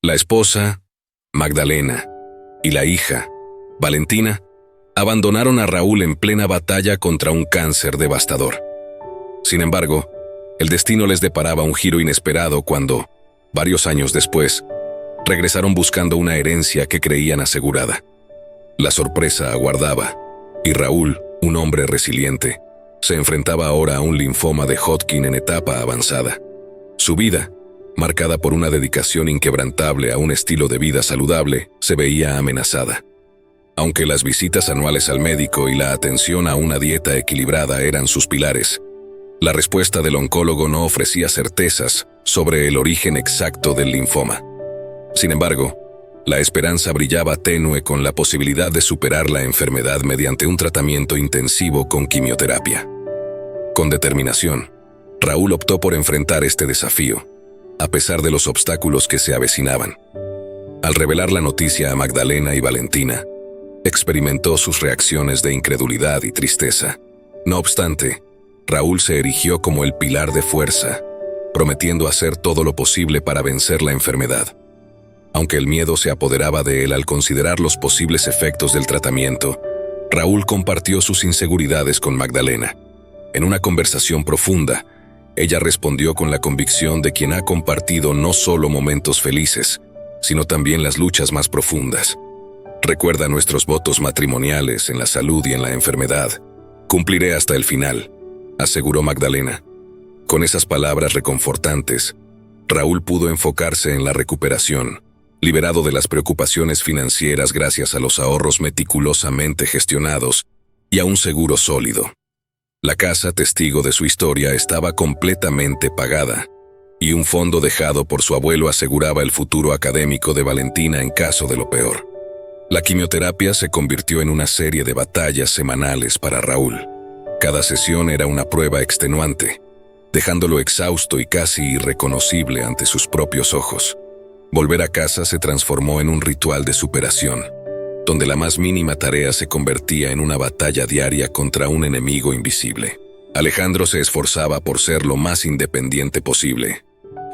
La esposa, Magdalena, y la hija, Valentina, abandonaron a Raúl en plena batalla contra un cáncer devastador. Sin embargo, el destino les deparaba un giro inesperado cuando, varios años después, regresaron buscando una herencia que creían asegurada. La sorpresa aguardaba, y Raúl, un hombre resiliente, se enfrentaba ahora a un linfoma de Hodgkin en etapa avanzada. Su vida, marcada por una dedicación inquebrantable a un estilo de vida saludable, se veía amenazada. Aunque las visitas anuales al médico y la atención a una dieta equilibrada eran sus pilares, la respuesta del oncólogo no ofrecía certezas sobre el origen exacto del linfoma. Sin embargo, la esperanza brillaba tenue con la posibilidad de superar la enfermedad mediante un tratamiento intensivo con quimioterapia. Con determinación, Raúl optó por enfrentar este desafío, a pesar de los obstáculos que se avecinaban. Al revelar la noticia a Magdalena y Valentina, experimentó sus reacciones de incredulidad y tristeza. No obstante, Raúl se erigió como el pilar de fuerza, prometiendo hacer todo lo posible para vencer la enfermedad. Aunque el miedo se apoderaba de él al considerar los posibles efectos del tratamiento, Raúl compartió sus inseguridades con Magdalena. En una conversación profunda, ella respondió con la convicción de quien ha compartido no solo momentos felices, sino también las luchas más profundas. Recuerda nuestros votos matrimoniales en la salud y en la enfermedad. Cumpliré hasta el final, aseguró Magdalena. Con esas palabras reconfortantes, Raúl pudo enfocarse en la recuperación, liberado de las preocupaciones financieras gracias a los ahorros meticulosamente gestionados y a un seguro sólido. La casa, testigo de su historia, estaba completamente pagada, y un fondo dejado por su abuelo aseguraba el futuro académico de Valentina en caso de lo peor. La quimioterapia se convirtió en una serie de batallas semanales para Raúl. Cada sesión era una prueba extenuante, dejándolo exhausto y casi irreconocible ante sus propios ojos. Volver a casa se transformó en un ritual de superación, donde la más mínima tarea se convertía en una batalla diaria contra un enemigo invisible. Alejandro se esforzaba por ser lo más independiente posible,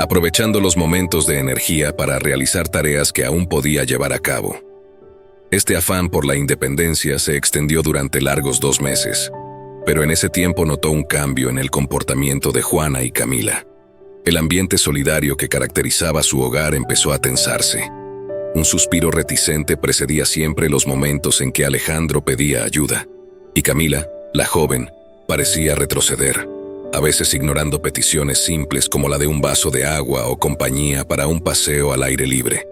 aprovechando los momentos de energía para realizar tareas que aún podía llevar a cabo. Este afán por la independencia se extendió durante largos 2 meses, pero en ese tiempo notó un cambio en el comportamiento de Juana y Camila. El ambiente solidario que caracterizaba su hogar empezó a tensarse. Un suspiro reticente precedía siempre los momentos en que Alejandro pedía ayuda, y Camila, la joven, parecía retroceder, a veces ignorando peticiones simples como la de un vaso de agua o compañía para un paseo al aire libre.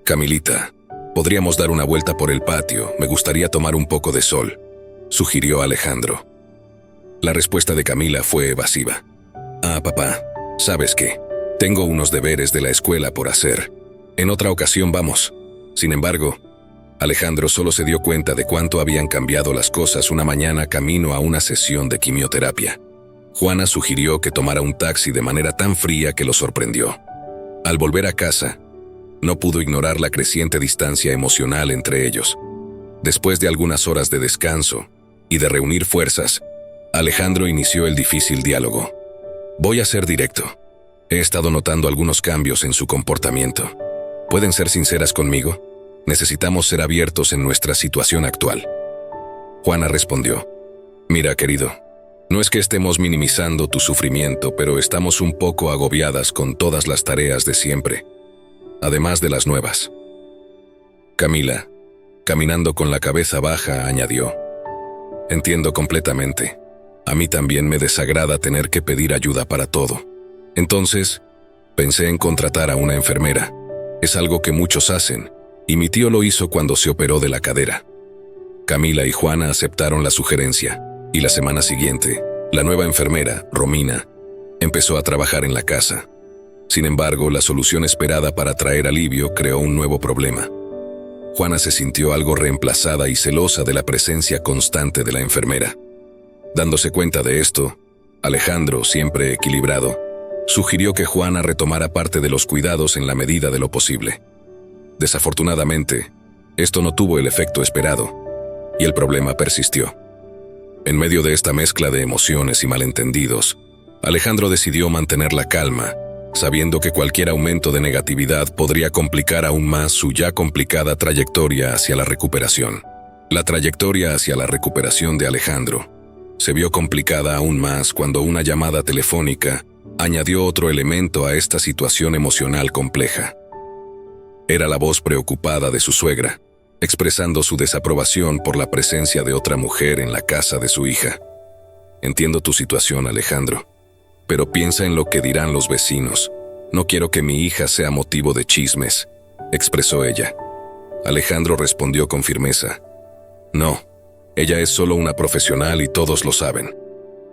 «Camilita, podríamos dar una vuelta por el patio, me gustaría tomar un poco de sol», sugirió Alejandro. La respuesta de Camila fue evasiva. «Ah, papá, ¿sabes qué? Tengo unos deberes de la escuela por hacer. En otra ocasión vamos». Sin embargo, Alejandro solo se dio cuenta de cuánto habían cambiado las cosas una mañana camino a una sesión de quimioterapia. Juana sugirió que tomara un taxi de manera tan fría que lo sorprendió. Al volver a casa, no pudo ignorar la creciente distancia emocional entre ellos. Después de algunas horas de descanso y de reunir fuerzas, Alejandro inició el difícil diálogo. «Voy a ser directo. He estado notando algunos cambios en su comportamiento. ¿Pueden ser sinceras conmigo? Necesitamos ser abiertos en nuestra situación actual». Juana respondió: «Mira, querido, no es que estemos minimizando tu sufrimiento, pero estamos un poco agobiadas con todas las tareas de siempre, además de las nuevas». Camila, caminando con la cabeza baja, añadió: «Entiendo completamente. A mí también me desagrada tener que pedir ayuda para todo. Entonces, pensé en contratar a una enfermera. Es algo que muchos hacen, y mi tío lo hizo cuando se operó de la cadera». Camila y Juana aceptaron la sugerencia, y la semana siguiente, la nueva enfermera, Romina, empezó a trabajar en la casa. Sin embargo, la solución esperada para traer alivio creó un nuevo problema. Juana se sintió algo reemplazada y celosa de la presencia constante de la enfermera. Dándose cuenta de esto, Alejandro, siempre equilibrado, sugirió que Juana retomara parte de los cuidados en la medida de lo posible. Desafortunadamente, esto no tuvo el efecto esperado, y el problema persistió. En medio de esta mezcla de emociones y malentendidos, Alejandro decidió mantener la calma sabiendo que cualquier aumento de negatividad podría complicar aún más su ya complicada trayectoria hacia la recuperación. La trayectoria hacia la recuperación de Alejandro se vio complicada aún más cuando una llamada telefónica añadió otro elemento a esta situación emocional compleja. Era la voz preocupada de su suegra, expresando su desaprobación por la presencia de otra mujer en la casa de su hija. Entiendo tu situación, Alejandro, pero piensa en lo que dirán los vecinos. No quiero que mi hija sea motivo de chismes, expresó ella. Alejandro respondió con firmeza. No, ella es solo una profesional y todos lo saben.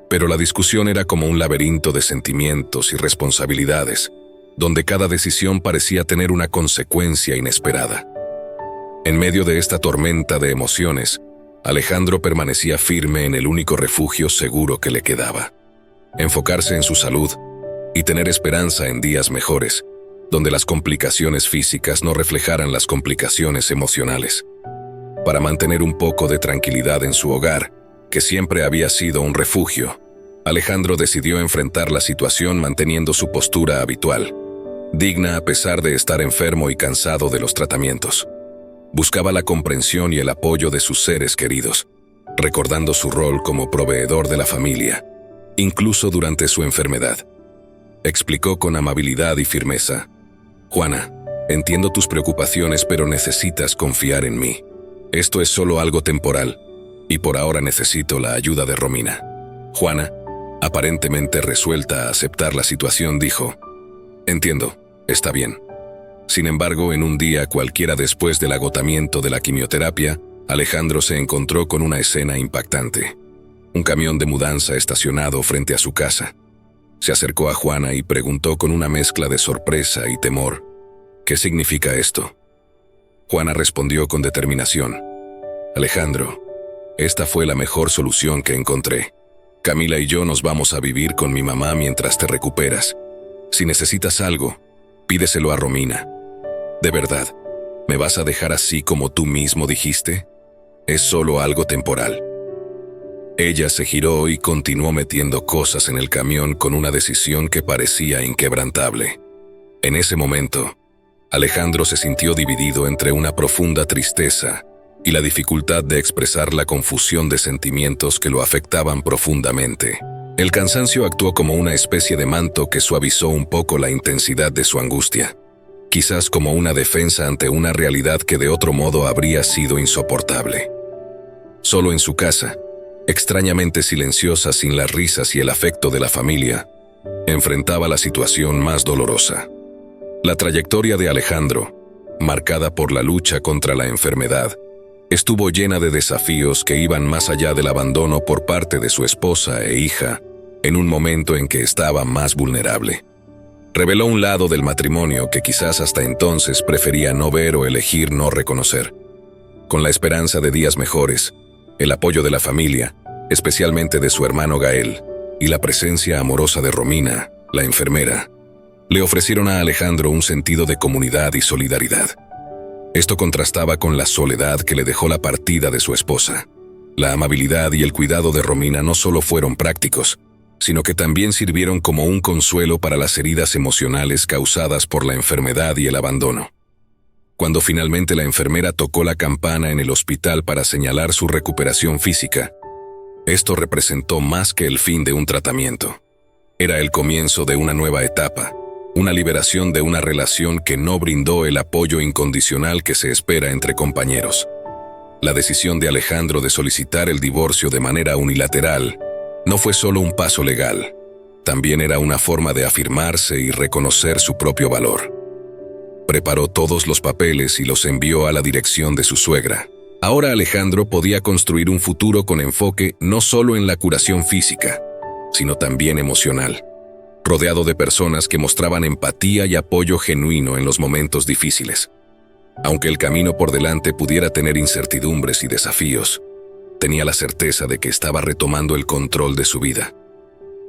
Pero la discusión era como un laberinto de sentimientos y responsabilidades, donde cada decisión parecía tener una consecuencia inesperada. En medio de esta tormenta de emociones, Alejandro permanecía firme en el único refugio seguro que le quedaba: enfocarse en su salud y tener esperanza en días mejores, donde las complicaciones físicas no reflejaran las complicaciones emocionales. Para mantener un poco de tranquilidad en su hogar, que siempre había sido un refugio, Alejandro decidió enfrentar la situación manteniendo su postura habitual, digna a pesar de estar enfermo y cansado de los tratamientos. Buscaba la comprensión y el apoyo de sus seres queridos, recordando su rol como proveedor de la familia, incluso durante su enfermedad. Explicó con amabilidad y firmeza: Juana, entiendo tus preocupaciones, pero necesitas confiar en mí. Esto es solo algo temporal, y por ahora necesito la ayuda de Romina. Juana, aparentemente resuelta a aceptar la situación, dijo: Entiendo, está bien. Sin embargo, en un día cualquiera después del agotamiento de la quimioterapia, Alejandro se encontró con una escena impactante. Un camión de mudanza estacionado frente a su casa. Se acercó a Juana y preguntó con una mezcla de sorpresa y temor: ¿Qué significa esto? Juana respondió con determinación: Alejandro, esta fue la mejor solución que encontré. Camila y yo nos vamos a vivir con mi mamá mientras te recuperas. Si necesitas algo, pídeselo a Romina. ¿De verdad, me vas a dejar así como tú mismo dijiste? Es solo algo temporal. Ella se giró y continuó metiendo cosas en el camión con una decisión que parecía inquebrantable. En ese momento, Alejandro se sintió dividido entre una profunda tristeza y la dificultad de expresar la confusión de sentimientos que lo afectaban profundamente. El cansancio actuó como una especie de manto que suavizó un poco la intensidad de su angustia, quizás como una defensa ante una realidad que de otro modo habría sido insoportable. Solo en su casa, extrañamente silenciosa sin las risas y el afecto de la familia, enfrentaba la situación más dolorosa. La trayectoria de Alejandro, marcada por la lucha contra la enfermedad, estuvo llena de desafíos que iban más allá del abandono por parte de su esposa e hija, en un momento en que estaba más vulnerable. Reveló un lado del matrimonio que quizás hasta entonces prefería no ver o elegir no reconocer. Con la esperanza de días mejores, el apoyo de la familia, especialmente de su hermano Gael, y la presencia amorosa de Romina, la enfermera, le ofrecieron a Alejandro un sentido de comunidad y solidaridad. Esto contrastaba con la soledad que le dejó la partida de su esposa. La amabilidad y el cuidado de Romina no solo fueron prácticos, sino que también sirvieron como un consuelo para las heridas emocionales causadas por la enfermedad y el abandono. Cuando finalmente la enfermera tocó la campana en el hospital para señalar su recuperación física, esto representó más que el fin de un tratamiento. Era el comienzo de una nueva etapa, una liberación de una relación que no brindó el apoyo incondicional que se espera entre compañeros. La decisión de Alejandro de solicitar el divorcio de manera unilateral no fue solo un paso legal, también era una forma de afirmarse y reconocer su propio valor. Preparó todos los papeles y los envió a la dirección de su suegra. Ahora Alejandro podía construir un futuro con enfoque no solo en la curación física, sino también emocional, rodeado de personas que mostraban empatía y apoyo genuino en los momentos difíciles. Aunque el camino por delante pudiera tener incertidumbres y desafíos, tenía la certeza de que estaba retomando el control de su vida,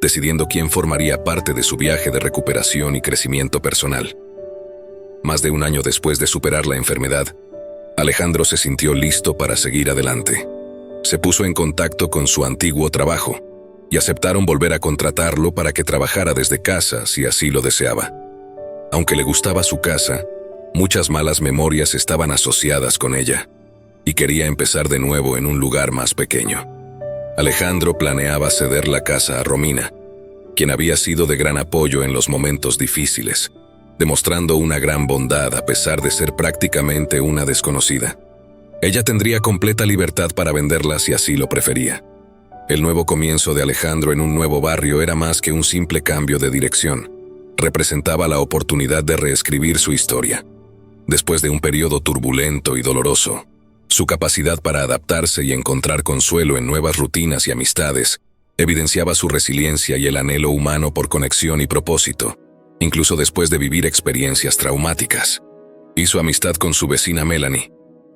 decidiendo quién formaría parte de su viaje de recuperación y crecimiento personal. Más de un año después de superar la enfermedad, Alejandro se sintió listo para seguir adelante. Se puso en contacto con su antiguo trabajo, y aceptaron volver a contratarlo para que trabajara desde casa si así lo deseaba. Aunque le gustaba su casa, muchas malas memorias estaban asociadas con ella, y quería empezar de nuevo en un lugar más pequeño. Alejandro planeaba ceder la casa a Romina, quien había sido de gran apoyo en los momentos difíciles, demostrando una gran bondad a pesar de ser prácticamente una desconocida. Ella tendría completa libertad para venderla si así lo prefería. El nuevo comienzo de Alejandro en un nuevo barrio era más que un simple cambio de dirección. Representaba la oportunidad de reescribir su historia. Después de un periodo turbulento y doloroso, su capacidad para adaptarse y encontrar consuelo en nuevas rutinas y amistades evidenciaba su resiliencia y el anhelo humano por conexión y propósito, incluso después de vivir experiencias traumáticas. Hizo amistad con su vecina Melanie,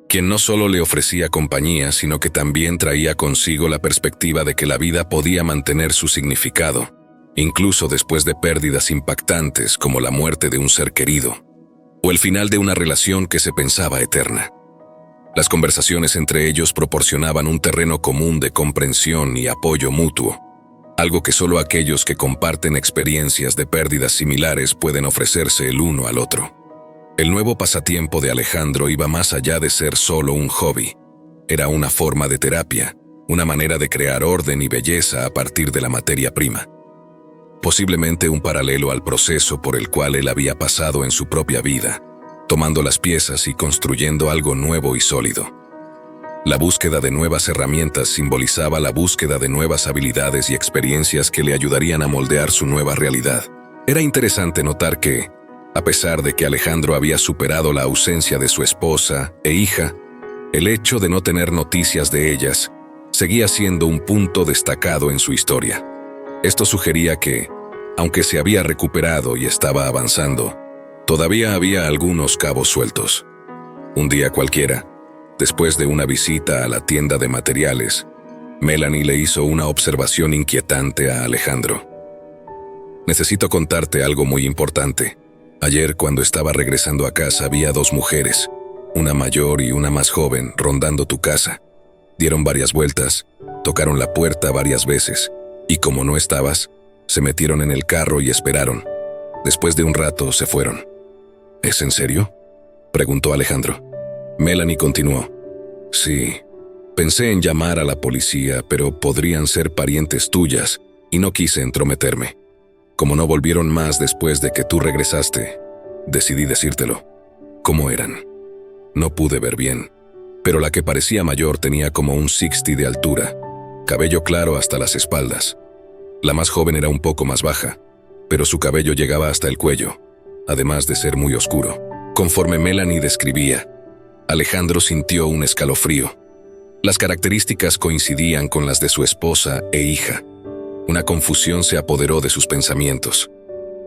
quien no solo le ofrecía compañía, sino que también traía consigo la perspectiva de que la vida podía mantener su significado, incluso después de pérdidas impactantes como la muerte de un ser querido, o el final de una relación que se pensaba eterna. Las conversaciones entre ellos proporcionaban un terreno común de comprensión y apoyo mutuo, algo que solo aquellos que comparten experiencias de pérdidas similares pueden ofrecerse el uno al otro. El nuevo pasatiempo de Alejandro iba más allá de ser solo un hobby. Era una forma de terapia, una manera de crear orden y belleza a partir de la materia prima. Posiblemente un paralelo al proceso por el cual él había pasado en su propia vida, tomando las piezas y construyendo algo nuevo y sólido. La búsqueda de nuevas herramientas simbolizaba la búsqueda de nuevas habilidades y experiencias que le ayudarían a moldear su nueva realidad. Era interesante notar que, a pesar de que Alejandro había superado la ausencia de su esposa e hija, el hecho de no tener noticias de ellas seguía siendo un punto destacado en su historia. Esto sugería que, aunque se había recuperado y estaba avanzando, todavía había algunos cabos sueltos. Un día cualquiera, después de una visita a la tienda de materiales, Melanie le hizo una observación inquietante a Alejandro. «Necesito contarte algo muy importante. Ayer, cuando estaba regresando a casa, vi a dos mujeres, una mayor y una más joven, rondando tu casa. Dieron varias vueltas, tocaron la puerta varias veces, y como no estabas, se metieron en el carro y esperaron. Después de un rato se fueron». «¿Es en serio?», preguntó Alejandro. Melanie continuó. «Sí, pensé en llamar a la policía, pero podrían ser parientes tuyas, y no quise entrometerme. Como no volvieron más después de que tú regresaste, decidí decírtelo. ¿Cómo eran? No pude ver bien, pero la que parecía mayor tenía como un 60 de altura, cabello claro hasta las espaldas. La más joven era un poco más baja, pero su cabello llegaba hasta el cuello, además de ser muy oscuro». Conforme Melanie describía, Alejandro sintió un escalofrío. Las características coincidían con las de su esposa e hija. Una confusión se apoderó de sus pensamientos.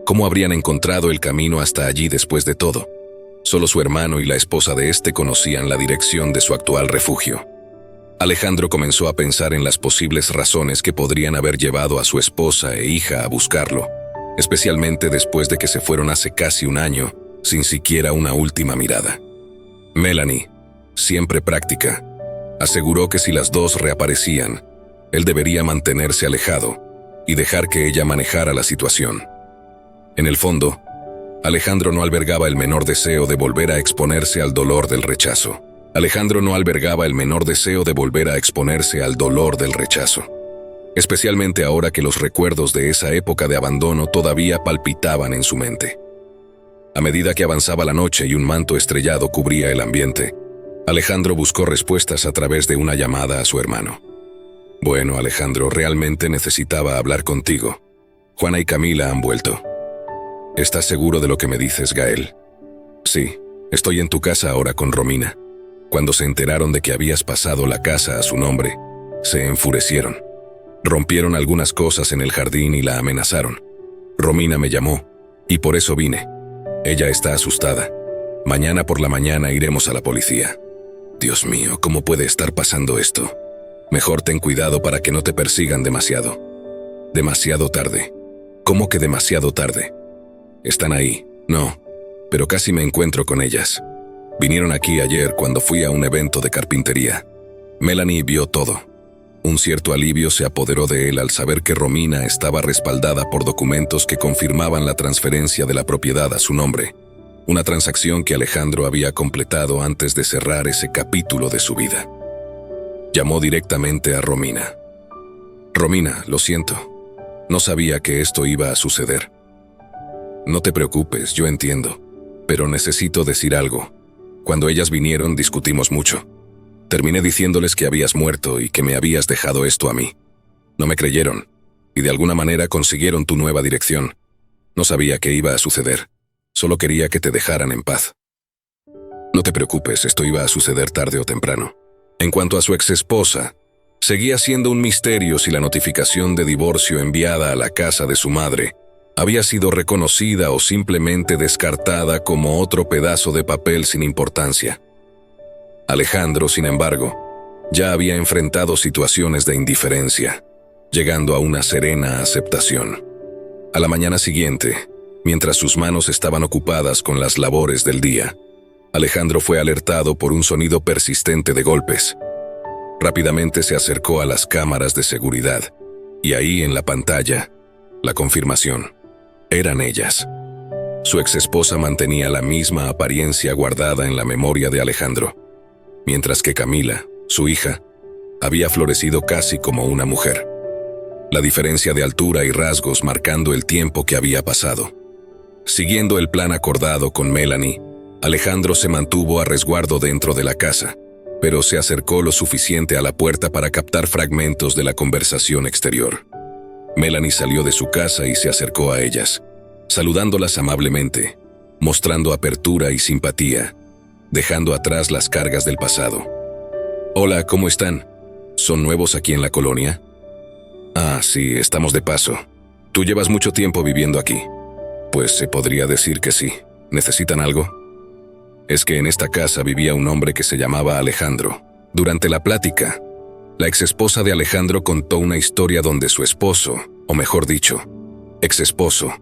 ¿Cómo habrían encontrado el camino hasta allí después de todo? Solo su hermano y la esposa de este conocían la dirección de su actual refugio. Alejandro comenzó a pensar en las posibles razones que podrían haber llevado a su esposa e hija a buscarlo, especialmente después de que se fueron hace casi un año, sin siquiera una última mirada. Melanie, siempre práctica, aseguró que si las dos reaparecían, él debería mantenerse alejado y dejar que ella manejara la situación. En el fondo, Alejandro no albergaba el menor deseo de volver a exponerse al dolor del rechazo. Especialmente ahora que los recuerdos de esa época de abandono todavía palpitaban en su mente. A medida que avanzaba la noche y un manto estrellado cubría el ambiente, Alejandro buscó respuestas a través de una llamada a su hermano. «Bueno, Alejandro, realmente necesitaba hablar contigo. Juana y Camila han vuelto». «¿Estás seguro de lo que me dices, Gael?» «Sí, estoy en tu casa ahora con Romina. Cuando se enteraron de que habías pasado la casa a su nombre, se enfurecieron. Rompieron algunas cosas en el jardín y la amenazaron. Romina me llamó, y por eso vine. Ella está asustada. Mañana por la mañana iremos a la policía». «Dios mío, ¿cómo puede estar pasando esto? Mejor ten cuidado para que no te persigan demasiado». «Demasiado tarde». «¿Cómo que demasiado tarde?» «Están ahí». «No, pero casi me encuentro con ellas. Vinieron aquí ayer cuando fui a un evento de carpintería». Melanie vio todo. Un cierto alivio se apoderó de él al saber que Romina estaba respaldada por documentos que confirmaban la transferencia de la propiedad a su nombre, una transacción que Alejandro había completado antes de cerrar ese capítulo de su vida. Llamó directamente a Romina. «Romina, lo siento. No sabía que esto iba a suceder. No te preocupes, yo entiendo, pero necesito decir algo. Cuando ellas vinieron discutimos mucho. Terminé diciéndoles que habías muerto y que me habías dejado esto a mí. No me creyeron, y de alguna manera consiguieron tu nueva dirección. No sabía qué iba a suceder. Solo quería que te dejaran en paz. No te preocupes, esto iba a suceder tarde o temprano. En cuanto a su exesposa, seguía siendo un misterio si la notificación de divorcio enviada a la casa de su madre había sido reconocida o simplemente descartada como otro pedazo de papel sin importancia. Alejandro, sin embargo, ya había enfrentado situaciones de indiferencia, llegando a una serena aceptación. A la mañana siguiente, mientras sus manos estaban ocupadas con las labores del día, Alejandro fue alertado por un sonido persistente de golpes. Rápidamente se acercó a las cámaras de seguridad, y ahí en la pantalla, la confirmación. Eran ellas. Su exesposa mantenía la misma apariencia guardada en la memoria de Alejandro, mientras que Camila, su hija, había florecido casi como una mujer. La diferencia de altura y rasgos marcando el tiempo que había pasado. Siguiendo el plan acordado con Melanie, Alejandro se mantuvo a resguardo dentro de la casa, pero se acercó lo suficiente a la puerta para captar fragmentos de la conversación exterior. Melanie salió de su casa y se acercó a ellas, saludándolas amablemente, mostrando apertura y simpatía, dejando atrás las cargas del pasado. «Hola, ¿cómo están? ¿Son nuevos aquí en la colonia?» «Ah, sí, estamos de paso. ¿Tú llevas mucho tiempo viviendo aquí?» «Pues se podría decir que sí. ¿Necesitan algo?» Es que en esta casa vivía un hombre que se llamaba Alejandro. Durante la plática, la exesposa de Alejandro contó una historia donde su esposo, o mejor dicho, exesposo,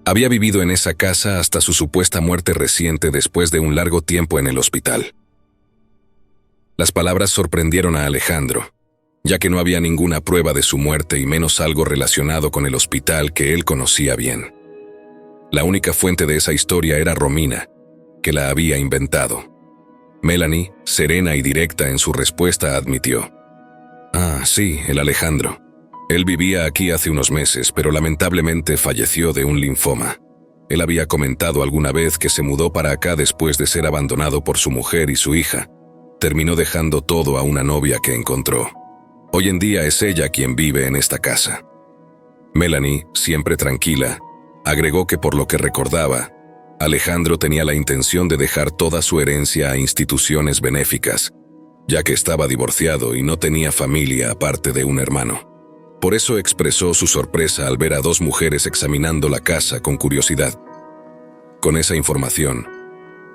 había vivido en esa casa hasta su supuesta muerte reciente después de un largo tiempo en el hospital. Las palabras sorprendieron a Alejandro, ya que no había ninguna prueba de su muerte y menos algo relacionado con el hospital que él conocía bien. La única fuente de esa historia era Romina, que la había inventado. Melanie, serena y directa en su respuesta, admitió: «Ah, sí, el Alejandro. Él vivía aquí hace unos meses, pero lamentablemente falleció de un linfoma. Él había comentado alguna vez que se mudó para acá después de ser abandonado por su mujer y su hija. Terminó dejando todo a una novia que encontró. Hoy en día es ella quien vive en esta casa». Melanie, siempre tranquila, agregó que por lo que recordaba, Alejandro tenía la intención de dejar toda su herencia a instituciones benéficas, ya que estaba divorciado y no tenía familia aparte de un hermano. Por eso expresó su sorpresa al ver a dos mujeres examinando la casa con curiosidad. Con esa información,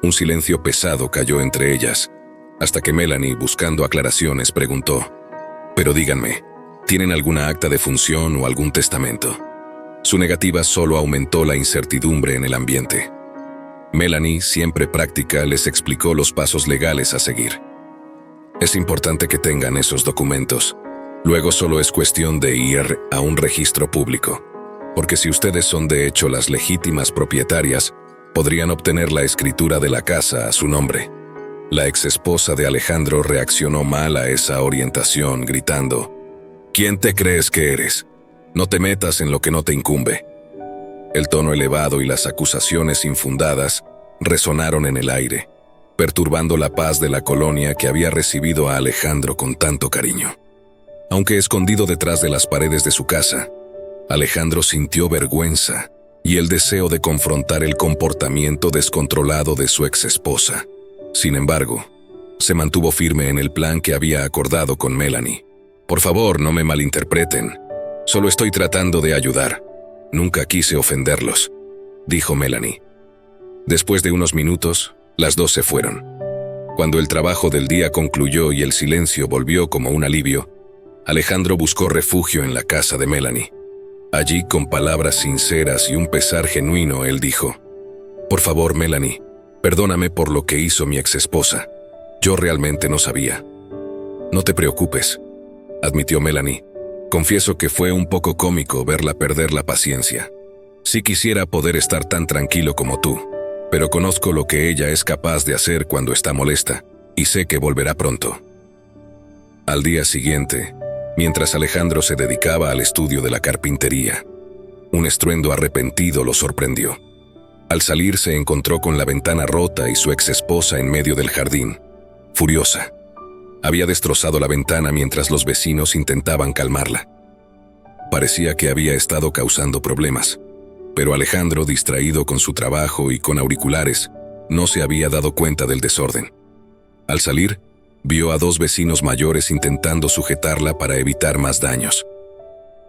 un silencio pesado cayó entre ellas, hasta que Melanie, buscando aclaraciones, preguntó: «Pero díganme, ¿tienen alguna acta de función o algún testamento?» Su negativa solo aumentó la incertidumbre en el ambiente. Melanie, siempre práctica, les explicó los pasos legales a seguir. «Es importante que tengan esos documentos. Luego solo es cuestión de ir a un registro público, porque si ustedes son de hecho las legítimas propietarias, podrían obtener la escritura de la casa a su nombre». La exesposa de Alejandro reaccionó mal a esa orientación, gritando: «¿Quién te crees que eres? No te metas en lo que no te incumbe». El tono elevado y las acusaciones infundadas resonaron en el aire, perturbando la paz de la colonia que había recibido a Alejandro con tanto cariño. Aunque escondido detrás de las paredes de su casa, Alejandro sintió vergüenza y el deseo de confrontar el comportamiento descontrolado de su exesposa. Sin embargo, se mantuvo firme en el plan que había acordado con Melanie. «Por favor, no me malinterpreten. Solo estoy tratando de ayudar. Nunca quise ofenderlos», dijo Melanie. Después de unos minutos, las dos se fueron. Cuando el trabajo del día concluyó y el silencio volvió como un alivio, Alejandro buscó refugio en la casa de Melanie. Allí, con palabras sinceras y un pesar genuino, él dijo: «Por favor, Melanie, perdóname por lo que hizo mi exesposa. Yo realmente no sabía. No te preocupes. admitió Melanie. Confieso que fue un poco cómico verla perder la paciencia. Sí quisiera poder estar tan tranquilo como tú, pero conozco lo que ella es capaz de hacer cuando está molesta, y sé que volverá pronto. Al día siguiente, mientras Alejandro se dedicaba al estudio de la carpintería, un estruendo arrepentido lo sorprendió. Al salir se encontró con la ventana rota y su exesposa en medio del jardín, furiosa. Había destrozado la ventana mientras los vecinos intentaban calmarla. Parecía que había estado causando problemas, pero Alejandro, distraído con su trabajo y con auriculares, no se había dado cuenta del desorden. Al salir, vio a 2 vecinos mayores intentando sujetarla para evitar más daños.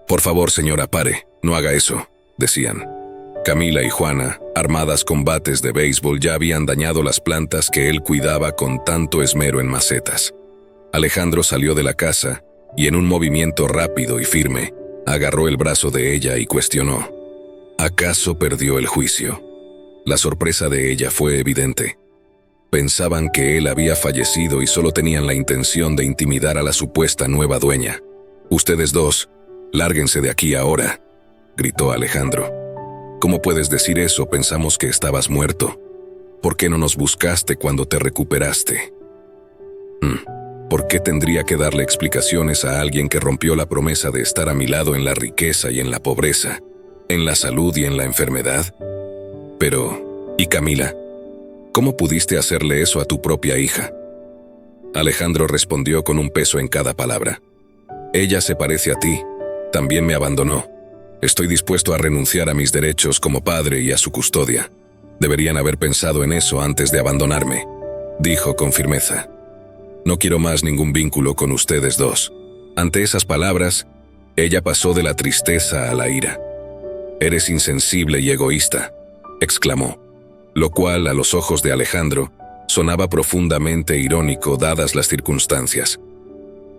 «Por favor, señora, pare, no haga eso», decían. Camila y Juana, armadas con bates de béisbol, ya habían dañado las plantas que él cuidaba con tanto esmero en macetas. Alejandro salió de la casa y, en un movimiento rápido y firme, agarró el brazo de ella y cuestionó: ¿acaso perdió el juicio? La sorpresa de ella fue evidente. Pensaban que él había fallecido y solo tenían la intención de intimidar a la supuesta nueva dueña. «Ustedes 2, lárguense de aquí ahora», gritó Alejandro. «¿Cómo puedes decir eso? Pensamos que estabas muerto. ¿Por qué no nos buscaste cuando te recuperaste?» ¿Por qué tendría que darle explicaciones a alguien que rompió la promesa de estar a mi lado en la riqueza y en la pobreza, en la salud y en la enfermedad? Pero, ¿y Camila? ¿Cómo pudiste hacerle eso a tu propia hija?» Alejandro respondió con un peso en cada palabra. «Ella se parece a ti. También me abandonó. Estoy dispuesto a renunciar a mis derechos como padre y a su custodia. Deberían haber pensado en eso antes de abandonarme», dijo con firmeza. «No quiero más ningún vínculo con ustedes 2. Ante esas palabras, ella pasó de la tristeza a la ira. «Eres insensible y egoísta», exclamó, lo cual, a los ojos de Alejandro, sonaba profundamente irónico dadas las circunstancias.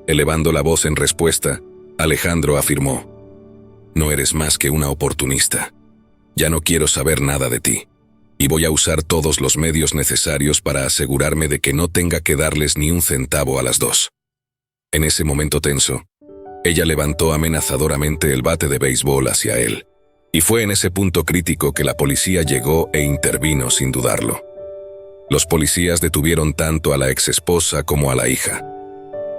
Elevando la voz en respuesta, Alejandro afirmó: «No eres más que una oportunista. Ya no quiero saber nada de ti, y voy a usar todos los medios necesarios para asegurarme de que no tenga que darles ni un centavo a las 2». En ese momento tenso, ella levantó amenazadoramente el bate de béisbol hacia él, y fue en ese punto crítico que la policía llegó e intervino sin dudarlo. Los policías detuvieron tanto a la exesposa como a la hija.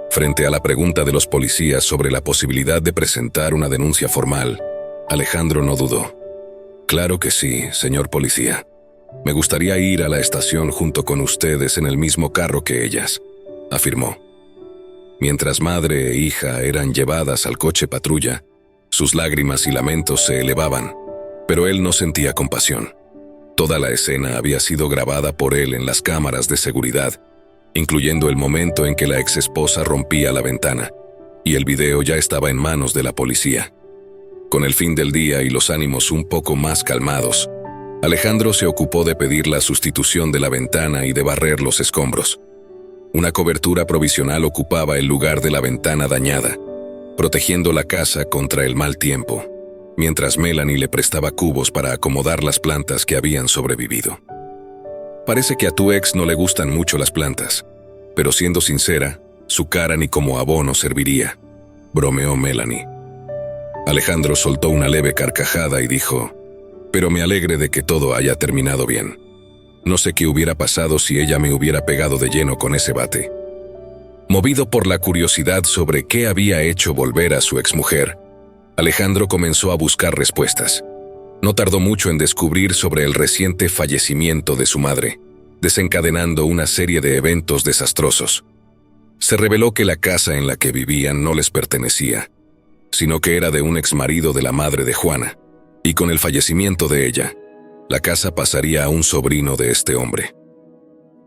Frente a la pregunta de los policías sobre la posibilidad de presentar una denuncia formal, Alejandro no dudó. «Claro que sí, señor policía. Me gustaría ir a la estación junto con ustedes en el mismo carro que ellas», afirmó. Mientras madre e hija eran llevadas al coche patrulla, sus lágrimas y lamentos se elevaban, pero él no sentía compasión. Toda la escena había sido grabada por él en las cámaras de seguridad, incluyendo el momento en que la exesposa rompía la ventana, y el video ya estaba en manos de la policía. Con el fin del día y los ánimos un poco más calmados, Alejandro se ocupó de pedir la sustitución de la ventana y de barrer los escombros. Una cobertura provisional ocupaba el lugar de la ventana dañada, protegiendo la casa contra el mal tiempo, mientras Melanie le prestaba cubos para acomodar las plantas que habían sobrevivido. «Parece que a tu ex no le gustan mucho las plantas, pero siendo sincera, su cara ni como abono serviría», bromeó Melanie. Alejandro soltó una leve carcajada y dijo: «Pero me alegre de que todo haya terminado bien. No sé qué hubiera pasado si ella me hubiera pegado de lleno con ese bate». Movido por la curiosidad sobre qué había hecho volver a su exmujer, Alejandro comenzó a buscar respuestas. No tardó mucho en descubrir sobre el reciente fallecimiento de su madre, desencadenando una serie de eventos desastrosos. Se reveló que la casa en la que vivían no les pertenecía, sino que era de un exmarido de la madre de Juana, y con el fallecimiento de ella, la casa pasaría a un sobrino de este hombre.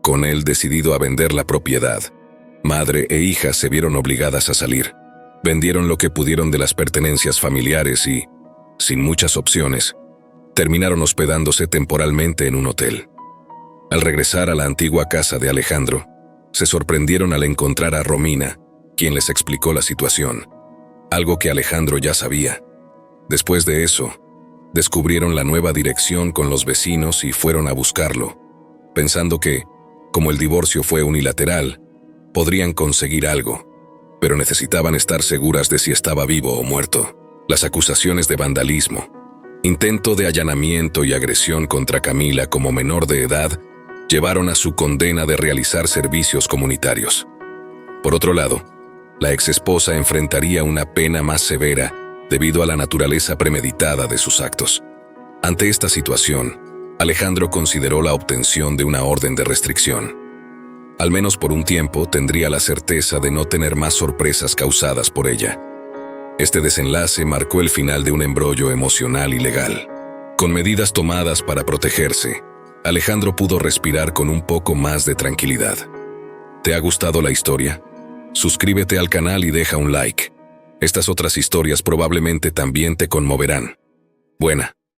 Con él decidido a vender la propiedad, madre e hija se vieron obligadas a salir. Vendieron lo que pudieron de las pertenencias familiares y, sin muchas opciones, terminaron hospedándose temporalmente en un hotel. Al regresar a la antigua casa de Alejandro, se sorprendieron al encontrar a Romina, quien les explicó la situación, algo que Alejandro ya sabía. Después de eso, descubrieron la nueva dirección con los vecinos y fueron a buscarlo, pensando que, como el divorcio fue unilateral, podrían conseguir algo. pero necesitaban estar seguras de si estaba vivo o muerto. Las acusaciones de vandalismo, intento de allanamiento y agresión contra Camila como menor de edad llevaron a su condena de realizar servicios comunitarios. Por otro lado, la exesposa enfrentaría una pena más severa debido a la naturaleza premeditada de sus actos. Ante esta situación, Alejandro consideró la obtención de una orden de restricción. Al menos por un tiempo tendría la certeza de no tener más sorpresas causadas por ella. Este desenlace marcó el final de un embrollo emocional y legal. Con medidas tomadas para protegerse, Alejandro pudo respirar con un poco más de tranquilidad. ¿Te ha gustado la historia? Suscríbete al canal y deja un like. Estas otras historias probablemente también te conmoverán. Buena.